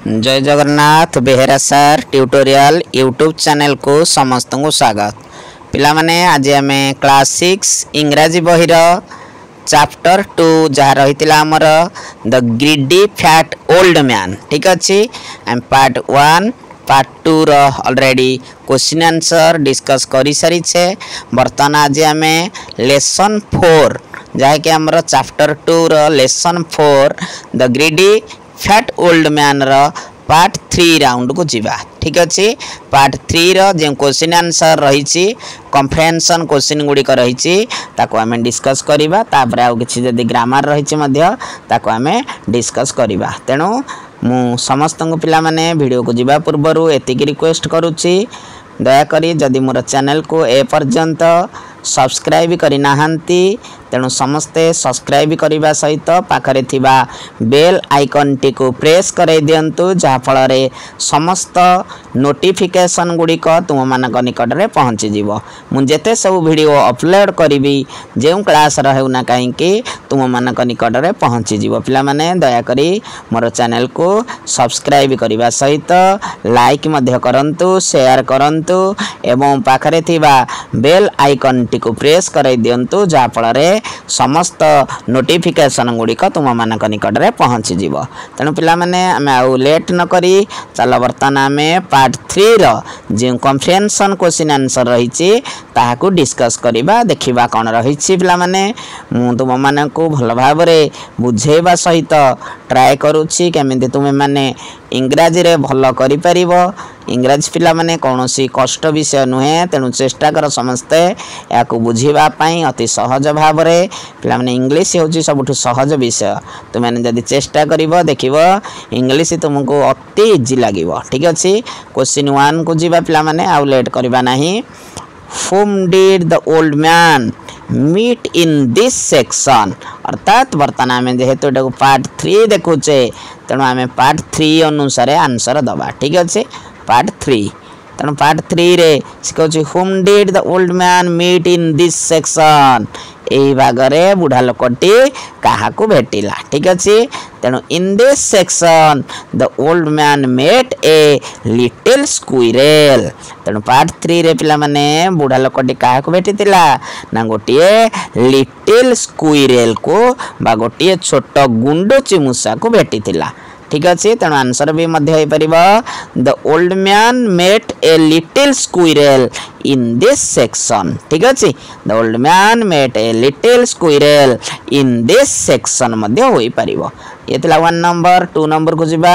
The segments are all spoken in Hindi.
जय जगन्नाथ बेहेरा सार ट्यूटोरियल यूट्यूब चैनल को समस्त को स्वागत। पिला माने आज आम क्लास 6 इंग्राजी बहिर चैप्टर 2 जहाँ रही आमर the greedy fat old man. ठीक अच्छे आम part 1 part 2 already question answer discuss कर सारी छे। बर्तमान आज आम लेसन 4 जहाँ कि आमर chapter 2 lesson 4 the greedy fat old man part 3 round को जीवा। ठीक अच्छे पार्ट 3 जो क्वेश्चन आंसर रही कम्प्रेहेंशन क्वेश्चन गुड़िक रही आम डिस्कस करवा। तापर आउ किसी जदि ग्रामर रही आम डिस्कस करवा। तेणु मु समस्त पिला माने वीडियो को जीवा पूर्व एतिक रिक्वेस्ट करुच्ची दयाकोरी जदि मोर चैनल को ए पर्यंत सब्सक्राइब करना तेणु समस्ते सब्सक्राइब करने सहित पाखरे थिबा बेल आइकन टी को प्रेस कर दिंतु जहाँफल समस्त नोटिफिकेशन गुड़िक तुम मान निकट में पहुँची जीव। मुझे सब वीडियो अपलोड करी जो क्लास रहना कहीं तुम मान निकट में पहुँची जीव। पिला माने दयाकोरी मोर चैनल को सब्सक्राइब करने सहित लाइक करंतु शेयर करंतु एवं पाखरे थिबा बेल आइकन टी को प्रेस कर दिंतु जहाँफल समस्त नोटिफिकेशन गुड़िक तुम मान निकट में पहुँची जीव। तेणु पिला माने आमे आउ लेट न करी चल बर्तमान आम पार्ट 3 जो कम्प्रेहेंशन क्वेश्चन आंसर रही ताहाकू डिस्कस करवा देखा कौन रही। पिला माने मु तुम मान को भल भाव बुझेवा सहित ट्राए करुच्ची केमिति तुम माने इंग्राजी रे भल करि परिबो। इंग्राजी पिला माने कौनसी कष्ट विषय नुहे तेणु चेष्टा कर समस्ते या बुझीबा पई अति सहज भाव रे। पिला माने इंग्लिश होची सबुठ सहज विषय तुमने जदि चेष्टा करिवो देखिवो इंग्लिश तुमको अति इजी लागिवो। ठीक अछि क्वेश्चन 1 को जीवा पिला माने आउ लेट करबा नाही। whom did the old man meet in this section अर्थात बर्तमान आम जेहेतु एटा पार्ट 3 देखुचे तेणु आम पार्ट 3 अनुसार आंसर दबा। ठीक अच्छे पार्ट 3 तेणु पार्ट 3 रे कहूँ whom did the old man meet in this section यही भाग में बुढ़ा लोकटी क्या भेटिला। ठीक अच्छे तेणु in this section the old man met a little squirrel. तेणु पार्ट 3 रे पिला माने बुढ़ा लोकटी क्या भेटिला ना गोटे लिटिल स्क्विरेल को बा गोटे छोट गुंडुची मूषा को भेटिला। ठीक अच्छे तेणु आंसर भी the old man met a little squirrel in this section. ठीक अच्छे the old man met a little squirrel in this section ये थिला 1 नंबर। 2 नंबर को जीवा।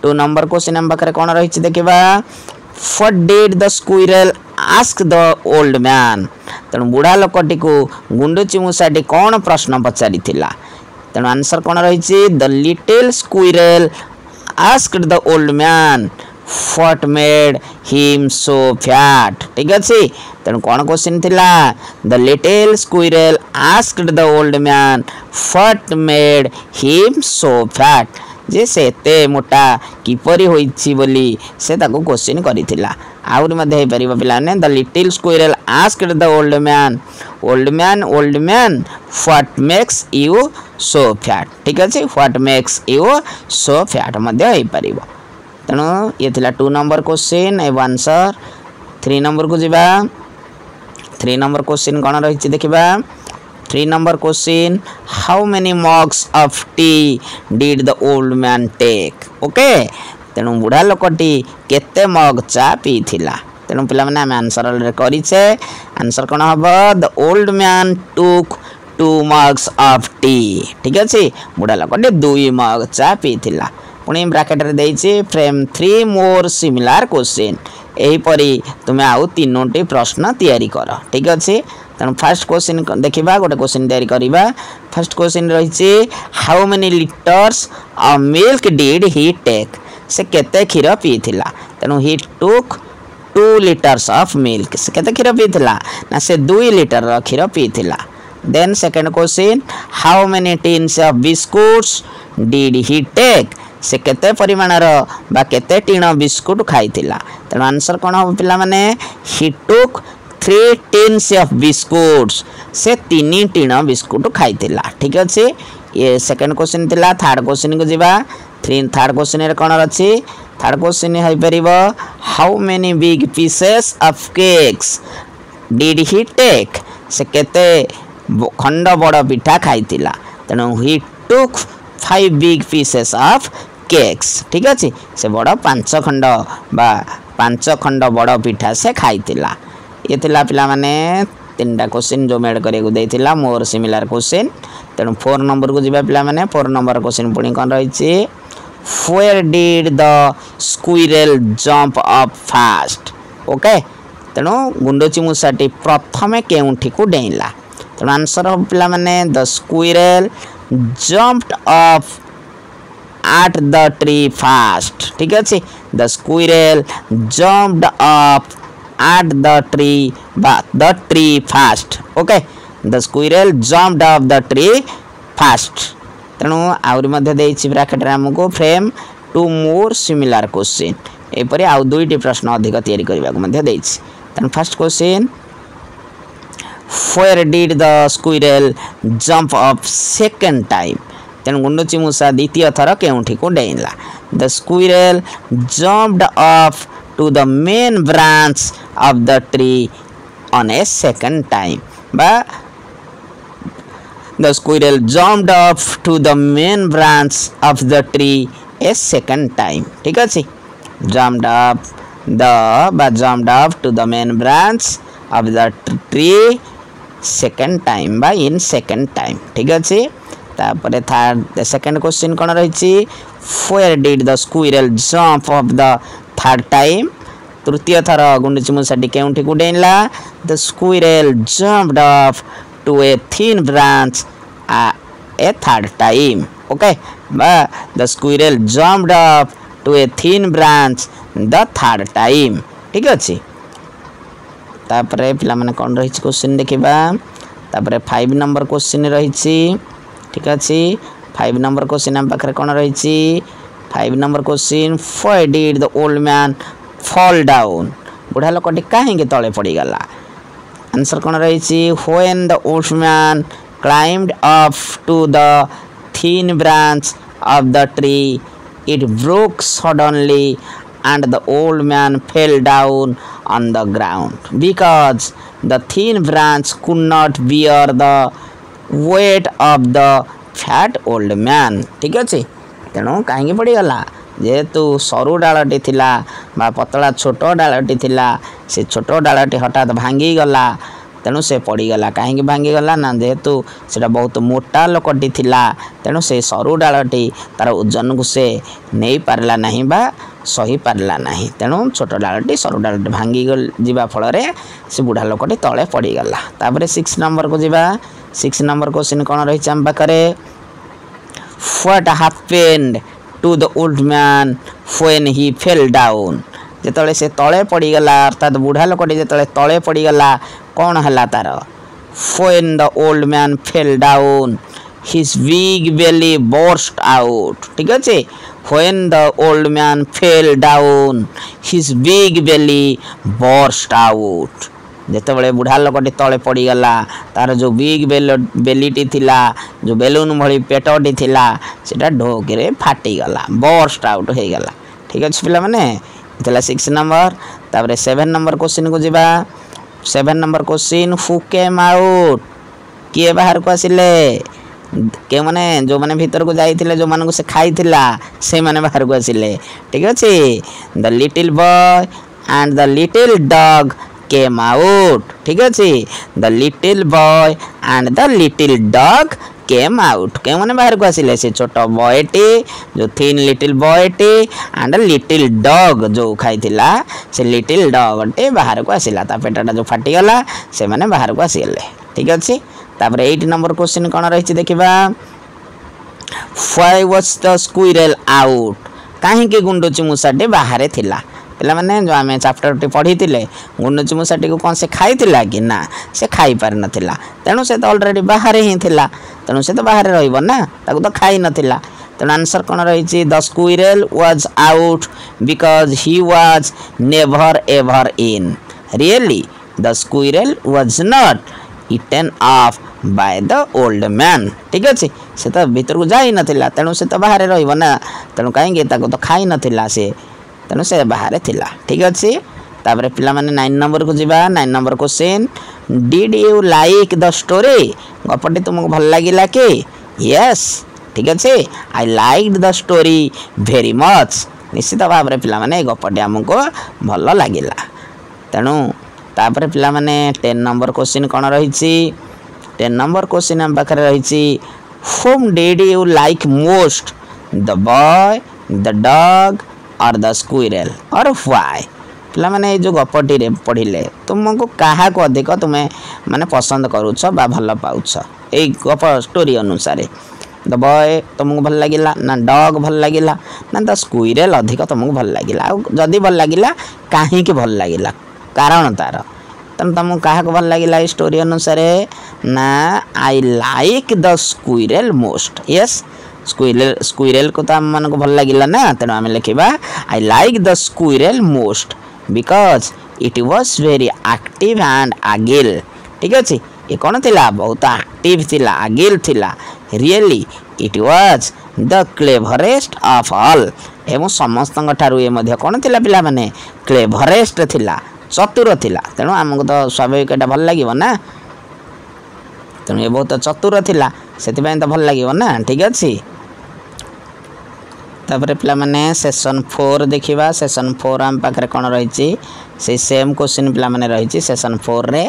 2 नंबर क्वेश्चन हम पाखरे कौन रही देखा what did the squirrel ask the old man. तेणु बुढ़ा लोकटी को गुंडुची मूषाटी कौन प्रश्न पचारि थिला तेणु आंसर कौन रही the little squirrel asked the old man what made him so fat. ठीक अच्छे तेणु कौन क्वेश्चन थिला the little squirrel asked the old man what made him so fat जे से एते मोटा किपरि होइछि बोली से ताको क्वेश्चन करिथिला। आउर मध्ये हे परिबा पिला ने the little squirrel asked the old man what makes you so fat. ठीक अच्छे what makes you so fat मध्ये हे परिबा। तेणु ये थिला 2 नंबर क्वेश्चन एवं आंसर। 3 नंबर को जीवा। 3 नंबर क्वेश्चन कौन रही देखा 3 number question how many mugs of tea did the old man take. Okay तेणु बुढ़ा लोकटी केते मग चा पी थिला तेणु पिला माने आम आंसर करिछे। आंसर कौन हम the old man took 2 mugs of T. ठीक अच्छे बुढ़ा लोकटी 2 मग चा पी थिला। पुणी ब्राकेट रे देइछि फ्रेम 3 मोर सिमिलर क्वेश्चन एहीपरी तुम्हें आउ 3टी प्रश्न तैयारी कर। ठीक अच्छे तेणु फास्ट क्वेश्चन देखा गोटे क्वेश्चन तैयारी करवा। फर्स्ट क्वेश्चन रही how many litres of milk did he take से केते क्षीर पी थिला तेणु he took 2 litres of milk से केते क्षीर पी थिला ना से 2 लिटर क्षीर पी थिला। Then second question how many tins of biscuits did he take से केते परिमाणर बा केते टीन बिस्कुट खाइथिला तेणु आंसर कौन हम पिला माने ही टुक 3 टिन्स ऑफ बिस्कुट्स से 3 टीन बिस्कुट खाइथिला। ठीक अच्छे ये सेकंड क्वेश्चन थिला। थर्ड क्वेश्चन को जीवा। थर्ड क्वेश्चन रे कोन अछि थर्ड क्वेश्चन है परिबो how many big pieces of cakes did he take से केते खंड बड़ पिठा खाइतिला तेणु he took 5 big pieces of cakes ठीक अछि से बड़ 5 खंड बा 5 खंड बड़ पिठा से खाइतिला ये थिला पिला माने तीनटा क्वेश्चन जो मेड करे को देथिला मोर सिमिलर क्वेश्चन तेणु 4 नंबर को जिबा पिला माने 4 नंबर क्वेश्चन पुणी कोन रही छि where did the squirrel jump up fast okay तेणु गुंडोची मूसाटी प्रथमे केउठी को डेइला तेणु आंसर हो पिला माने the squirrel jumped up at the tree fast ठीक अछि the squirrel jumped up at the tree fast okay the squirrel jumped up the tree fast तेणु आउरी मध्य देछि ब्रैकेट रे हमको frame two more similar question एपरि आउ दुईटी प्रश्न अधिक तयारी करबा को मध्य देछि तेणु first question where did the squirrel jump up second time तेणु गुंडोची मूसा द्वितीय थर केउठी को डेइला the squirrel jumped up to the main branch of the tree on a second time बा the squirrel jumped up to the main branch of the tree a second time ठीक अछि jumped up to the main branch of the tree second time बा in second time ठीक अछि तापरे थर्ड सेकंड क्वेश्चन कोन रही छि where did the squirrel jump up the third time तृतीय थर गुंडची मूसाटी केउठी को डेइला the squirrel jumped up to a thin branch a third time okay ba the squirrel jumped up to a thin branch the third time ठीक अछि तापरे पिला माने कोन रही छि क्वेश्चन देखिबा तापरे 5 नंबर क्वेश्चन रही छि ठीक अछि 5 नंबर क्वेश्चन हम पाखरे कोन रही छि 5 number question why did the old man fall down बुढ़ा लोकटी काहे के तळे पड़ी गला आंसर कोन रही छि when the old man climbed up to the thin branch of the tree it broke suddenly and the old man fell down on the ground because the thin branch could not bear the weight of the fat old man ठीक अछि तेणु काहे पड़ी गला जेहेतु सरू डालटी थिला बा पतला छोट डालटी थिला से छोट डालटी हठात भांगी गला तेणु से पड़ी गला काहे भांगी गला ना जेहेतु सेटा बहुत मोटा लोकटी थिला तेणु से सरू डालटी तार ओजन को से नहीं पारला नहीं बा सही पारला नहीं तेणु छोट डालटी सरू डालटी भांगी जीवा फल रे से बुढ़ा लोकटी तळे पड़ी गला तापरे 6 नंबर को जीवा 6 नंबर क्वेश्चन कोन रही हम पाखरे what happened to the old man when he fell down जेतले से तळे पड़ी गला अर्थात बुढ़ा लोकटी जेतले तळे पड़ी गला कोन हला तार when the old man fell down his big belly burst out ठीक अछि when the old man fell down his big belly burst out जेतबले बुढ़ा लोकटी तळे पड़ी गला तार जो बिग बेलीटी थिला जो बेलून भली पेटटी थिला सेटा ढोकरे फाटी गला बर्स्ट आउट हो गला ठीक अछि पिला माने इतला 6 नंबर तापरे 7 नंबर क्वेश्चन को जिबा 7 number question who came out किए बाहर को आसिले के माने जो माने भीतर को जाइथिले जो माने को से खाइथिला से माने बाहर को आसिले ठीक अछि the little boy and the little dog came out ठीक अछि the little boy and the little dog came out के माने बाहर को आसिले से छोटो बॉयटी जो थिन लिटिल बॉयटी एंड लिटिल डॉग जो खाइथिला से लिटिल डॉग टे बाहर को आसिला ता पेटटा जो फाटी गला से माने बाहर को आसिले ठीक अछि तापर 8 नंबर क्वेश्चन कोन रहिछि देखिबा why was the squirrel out काहे के गुंडोची मूसाटे बाहर थिला पिला माने जो आमे चैप्टर टी पढी थिले गुंडोची मूसाटी को कोन से खाई थिला कि ना से खाई पार नथिला तेनु से तो ऑलरेडी बाहर ही थिला तेनु से तो बाहर रहइबो ना ताको तो खाई नथिला तेनु आंसर कोन रही छि the squirrel was out because he was never ever in really the squirrel was not eaten off by the old man ठीक अच्छे से तो भीतर को जाई नथिला तेणु से तो बाहर रहिबो ना तेणु कहीं तो खाई नथिला से तेणु से बाहर थिला ठीक अच्छे तापर पिला माने 9 नंबर को जीवा 9 number question did you like the story गपटी तुमको भल लागिला के यस ठीक अच्छे I liked the story very much निश्चित भाव में पिला माने गपटी आमको भल लागिला तेणु तापर पिला माने 10 नंबर क्वेश्चन कौन रही 10 नंबर क्वेश्चन आम पाखे रही whom did you like most the boy the dog or the squirrel or why पिला माने जो गपटी रे पढ़िले तुमको कहा को अधिक तुम्हें माने पसंद करूछ बा भल पाउछ ए गप स्टोरी अनुसार द बॉय तुमको भल लागिला ना डॉग भल लागिला ना द स्क्विरल अधिक तुमको भल लागिला जदि भल लागिला काहे के भल लागिला कारण तार तम तुमको कहा को भल लागिला स्टोरी अनुसार ना आई like the squirrel most yes squirrel को तो आम मन को भल लागिला ना तेणु आम लिखा I like the squirrel most because it was very active and आगिल ठीक अच्छे ये कौन थिला बहुत एक्टिव थिला आगिल थिला really it was the cleverest of all एवं समस्त ठारू ये मध्य कौन थिला पिला माने क्लेभरेस्ट थिला चतुर थिला तेणु आमको तो स्वाभाविक एटा भल लागिवो ना तेणु ये बहुत चतुर थिला सेति तो भल लागिवो ना ठीक अच्छे तापर पिला माने सेशन 4 देखिबा सेशन 4 आम पाखरे कोन रहिछि से सेम क्वेश्चन पिला माने रहिछि सेशन 4 रे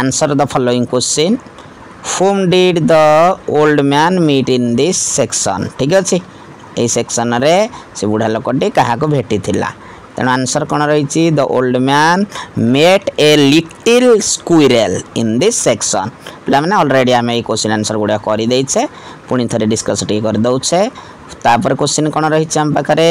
answer the following question whom did the old man meet in this section ठीक अछि ए सेक्शन रे से बुढ़ा लोकटी कहा को भेटी थिला तेणु आंसर कोन रहिछि the old man met a little squirrel in this section पिला माने ऑलरेडी आम ए क्वेश्चन आंसर गुडा करि दैछे पुनी थरे डिस्कस टी कर दउछे तापर क्वेश्चन कोन रही आम पाखरे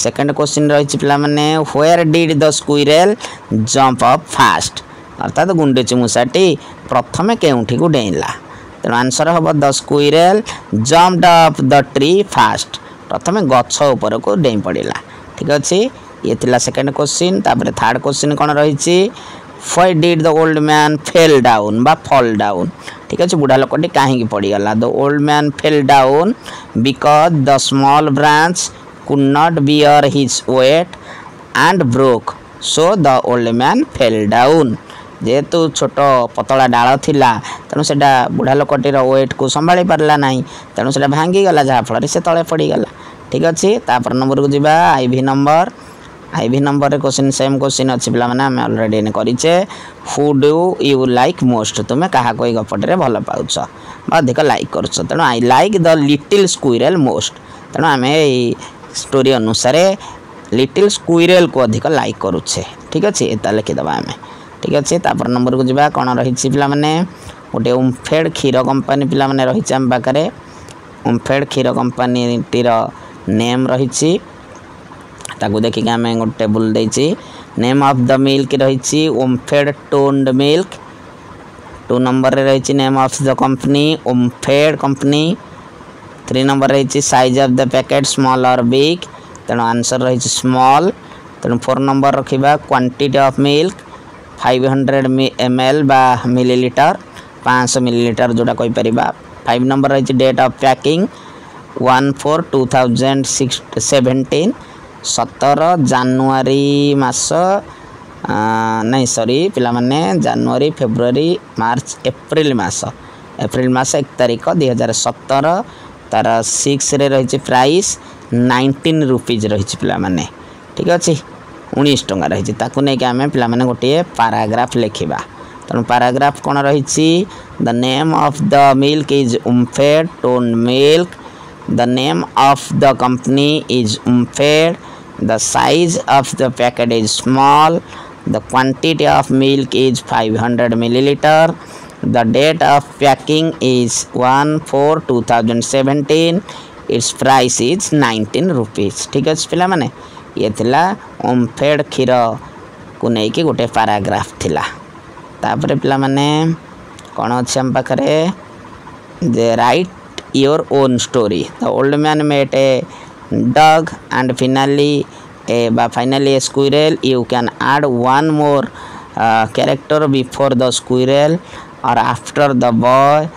सेकंड क्वेश्चन रही पिला माने where did the squirrel jump up fast अर्थात गुंडुची मूषाटी प्रथमे केउठी को डेइला तेणु आंसर हम the squirrel jumped up the tree fast प्रथमे गछ ऊपर को डेई पड़िला ठीक अच्छे ये थिला सेकंड क्वेश्चन तापर थर्ड क्वेश्चन कोन रही why did the old man fell down बा फॉल डाउन ठीक अच्छे बुढ़ा लोकटी कहीं पड़गला the old man fell down because the small branch could not bear his weight and broke so the old man fell down जेहेतु छोट पतला डाल थिला तेणु से बुढ़ा लोकटीर वेट को संभाली पारला नहीं तेणु से भांगी गला जहाँ फल से तले पड़गला ठीक अच्छे तापर नंबर को जीवा I V number question same question अच्छी पिला माने हमें ऑलरेडी करिचे who do you like most तुम्हें कहा कोई गपटे भल पाउछ अधिक लाइक करुछ तेणु आई like the little squirrel most तेणु आम स्टोरी अनुसार लिटिल स्क्विरल को अधिक लाइक करुचे ठीक अच्छे एता लिखिदबा आम ठीक अच्छे तापर नंबर को जीवा कौन रही पिला माने गोटे ओमफेड क्षीर कंपानी पिला माने रही आम पाखे ओमफेड क्षीर कंपानी टीर नेम रही ताकू देखिक आम गोटे टेबुल देछि नेम ऑफ द मिल्क रही ओमफेड टोन्ड मिल्क 2 नंबर रे रही name of the company Omfed company 3 number रही size of the packet small और बिग तेणु आंसर रही स्मॉल तेणु 4 नंबर रखा क्वांटिटी ऑफ मिल्क 500 ml बा मिलीलीटर 500 मिलीलीटर जोटा कहि परिबा 5 नंबर रही डेट ऑफ पैकिंग 1/4/2017 17 जानुआरी मास नहीं सॉरी पिला माने जानुआरी फेब्रुआरी मार्च एप्रिल मास 1 तारीख 2017 तार 6 रे रही प्राइस 19 रुपीज रही पिला माने ठीक अच्छे 19 टंका रही ताकू नहीं आम पिला माने गोटे पैराग्राफ लिखा तेणु पैराग्राफ कौन रही the name of the milk is Omfed toned milk the name of the company is Omfed the size of the packet is small the quantity of milk is 500 milliliter the date of packing is 1/4/2017 its price is 19 rupees ठीक है पिला माने ये थिला ओमफेड क्षीर को लेकिन गोटे पैराग्राफ थिला तापर पिला माने कौन अच्छे आम पाखे जे write your own story the old man met a dog and finally a squirrel you can add one more character before the squirrel or after the boy,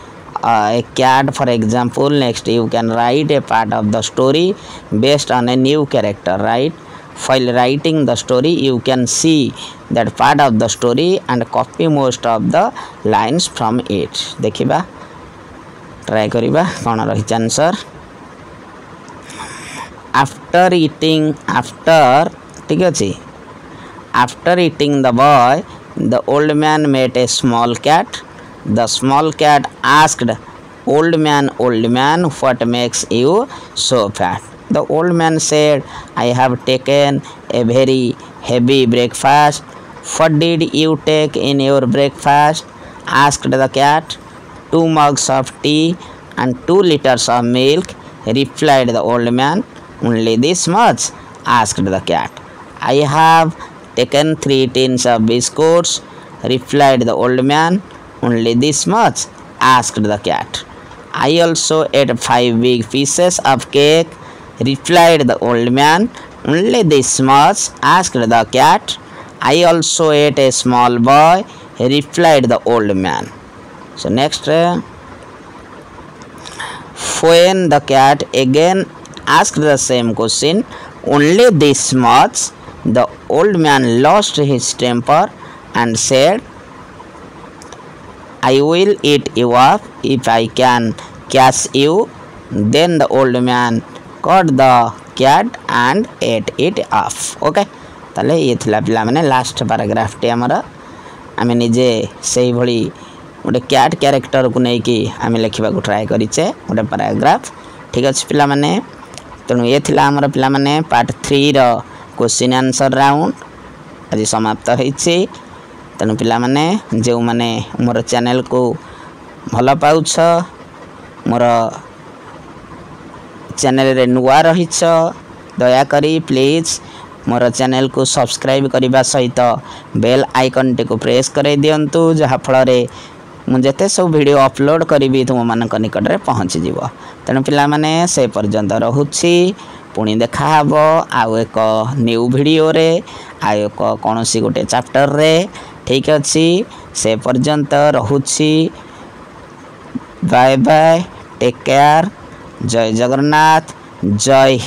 a cat for example. Next you can write a part of the story based on a new character, right? While writing the story you can see that part of the story and copy most of the lines from it. देखिबा ट्राई करिबा कोन रही आंसर after eating ठीक अछि after eating the boy the old man met a small cat. The small cat asked old man, what makes you so fat? The old man said, I have taken a very heavy breakfast. What did you take in your breakfast? Asked the cat. 2 mugs of tea and 2 liters of milk, replied the old man. Only this much? Asked the cat. I have taken 3 tins of biscuits, replied the old man. Only this much? Asked the cat. I also ate 5 big pieces of cake, replied the old man. Only this much? Asked the cat. I also ate a small boy, replied the old man. So next, when the cat again asked the same question, only this much, the old man lost his temper and said, I will eat you up if I can catch you. Then the old man caught the cat and ate it up. Okay, ताले ये थिला पिला माने लास्ट पैराग्राफ टे हमरा आमे निजे सेही भली गोटे कैट कैरेक्टर को नै कि आमे लिखिबा को ट्राई करिचे गोटे पैराग्राफ. ठीक अछि पिला माने तनु ये थिला हमरा पिला माने पार्ट 3 रो क्वेश्चन आंसर राउंड आज समाप्त होइछि. तेणु पिला माने जो माने मोर चैनल को भल पाउछ मोर चैनल रे नुआ रहिछ दया करी प्लीज मोर चैनल को सब्सक्राइब करबा सहित बेल आइकन टे को प्रेस करे दियंतु जहा फल रे मु जते सब वीडियो अपलोड करिवि तुम मानक निकट रे पहुंची जीवो. तेणु पिला माने से पर्यंत रहुछि पुणी देखा हबो आउ एक न्यू वीडियो रे आउ एक कोनोसी गोटे चैप्टर रे. ठीक अछि से पर्यंत रहुछि. बाय बाय, टेक केयर, जय जगन्नाथ, जय